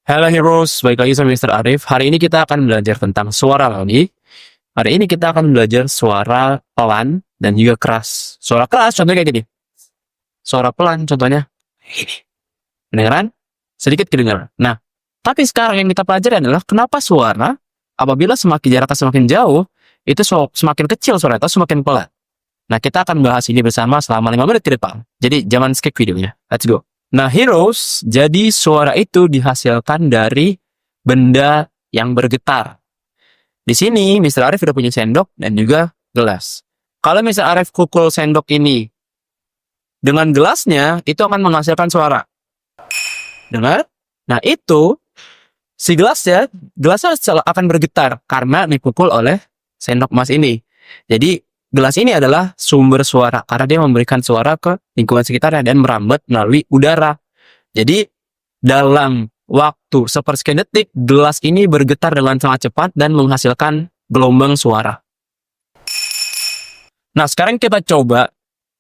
Halo Heroes, balik lagi sama Mr. Arif. Hari ini kita akan belajar tentang suara lagi. Hari ini kita akan belajar suara pelan dan juga keras. Suara keras contohnya kayak gini. Suara pelan contohnya ini. Kedengeran? Sedikit kedengaran. Nah, tapi sekarang yang kita pelajari adalah kenapa suara apabila semakin jaraknya semakin jauh, itu semakin kecil suara atau semakin pelan. Nah, kita akan bahas ini bersama selama 5 menit ke depan. Jadi, jangan skip videonya. Let's go. Nah, Heroes, jadi suara itu dihasilkan dari benda yang bergetar. Di sini, Mr. Arif udah punya sendok dan juga gelas. Kalau Mr. Arif pukul sendok ini dengan gelasnya, itu akan menghasilkan suara. Dengar? Nah, itu, si gelasnya akan bergetar karena dipukul oleh sendok emas ini. Jadi, gelas ini adalah sumber suara karena dia memberikan suara ke lingkungan sekitarnya dan merambat melalui udara. Jadi dalam waktu sepersekian detik, gelas ini bergetar dengan sangat cepat dan menghasilkan gelombang suara. Nah, sekarang kita coba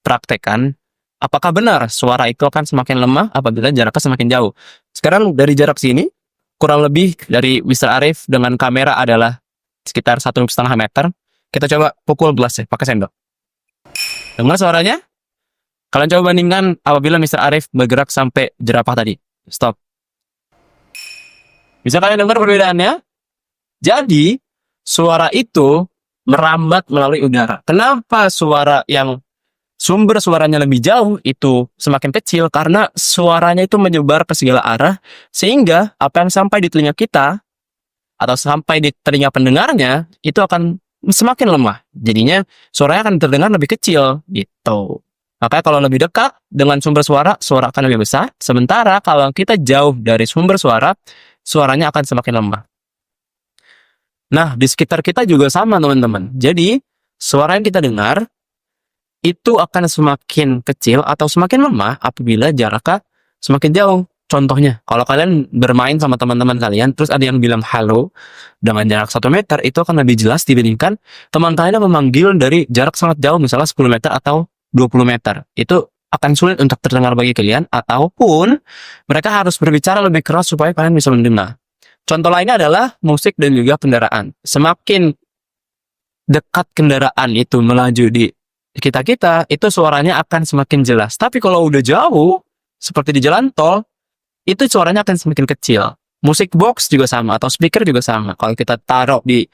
praktekkan apakah benar suara itu akan semakin lemah apabila jaraknya semakin jauh. Sekarang dari jarak sini, kurang lebih dari Mr. Arif dengan kamera adalah sekitar 1,5 meter. Kita coba pukul gelasnya pakai sendok. Dengar suaranya? Kalian coba bandingkan apabila Mr. Arif bergerak sampai jerapah tadi. Stop. Bisa kalian dengar perbedaannya? Jadi, suara itu merambat melalui udara. Kenapa suara yang sumber suaranya lebih jauh itu semakin kecil? Karena suaranya itu menyebar ke segala arah, sehingga apa yang sampai di telinga kita atau sampai di telinga pendengarnya itu akan semakin lemah. Jadinya suaranya akan terdengar lebih kecil gitu. Makanya kalau lebih dekat dengan sumber suara, suara akan lebih besar. Sementara kalau kita jauh dari sumber suara, suaranya akan semakin lemah. Nah, di sekitar kita juga sama teman-teman. Jadi, suara yang kita dengar itu akan semakin kecil atau semakin lemah apabila jaraknya semakin jauh. Contohnya, kalau kalian bermain sama teman-teman kalian, terus ada yang bilang halo dengan jarak 1 meter, itu akan lebih jelas dibandingkan teman kalian yang memanggil dari jarak sangat jauh, misalnya 10 meter atau 20 meter. Itu akan sulit untuk terdengar bagi kalian, ataupun mereka harus berbicara lebih keras supaya kalian bisa mendengar. Contoh lainnya adalah musik dan juga kendaraan. Semakin dekat kendaraan itu melaju di kita-kita, itu suaranya akan semakin jelas. Tapi kalau udah jauh, seperti di jalan tol, itu suaranya akan semakin kecil. Musik box juga sama, atau speaker juga sama. Kalau kita taruh di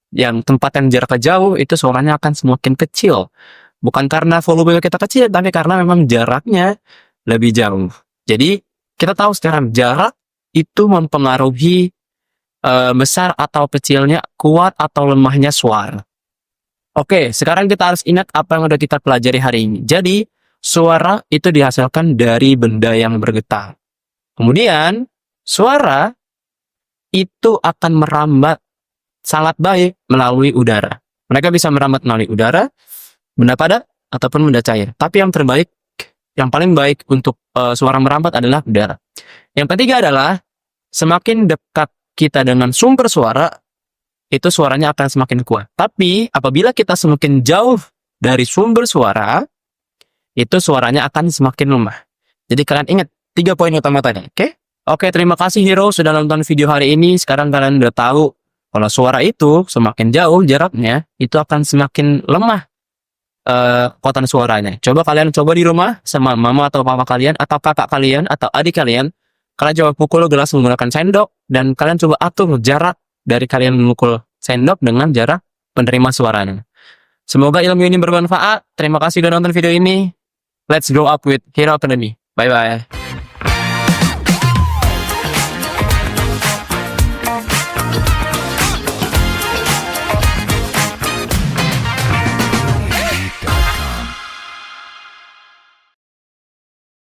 yang tempat yang jaraknya jauh, itu suaranya akan semakin kecil. Bukan karena volume kita kecil, tapi karena memang jaraknya lebih jauh. Jadi, kita tahu sekarang jarak itu mempengaruhi besar atau kecilnya, kuat atau lemahnya suara. Oke, sekarang kita harus ingat apa yang udah kita pelajari hari ini. Jadi, suara itu dihasilkan dari benda yang bergetar. Kemudian, suara itu akan merambat sangat baik melalui udara. Mereka bisa merambat melalui udara, benda padat, ataupun benda cair. Tapi yang terbaik, yang paling baik untuk suara merambat adalah udara. Yang ketiga adalah, semakin dekat kita dengan sumber suara, itu suaranya akan semakin kuat. Tapi, apabila kita semakin jauh dari sumber suara, itu suaranya akan semakin lemah. Jadi kalian ingat, 3 poin utama tadi, oke? Oke, terima kasih Hero sudah nonton video hari ini. Sekarang kalian udah tahu kalau suara itu semakin jauh jaraknya, itu akan semakin lemah kekuatan suaranya. Coba kalian coba di rumah sama mama atau papa kalian, atau kakak kalian, atau adik kalian. Kalian coba pukul gelas menggunakan sendok, dan kalian coba atur jarak dari kalian memukul sendok dengan jarak penerima suaranya. Semoga ilmu ini bermanfaat. Terima kasih sudah nonton video ini. Let's grow up with Hero Academy. Bye-bye.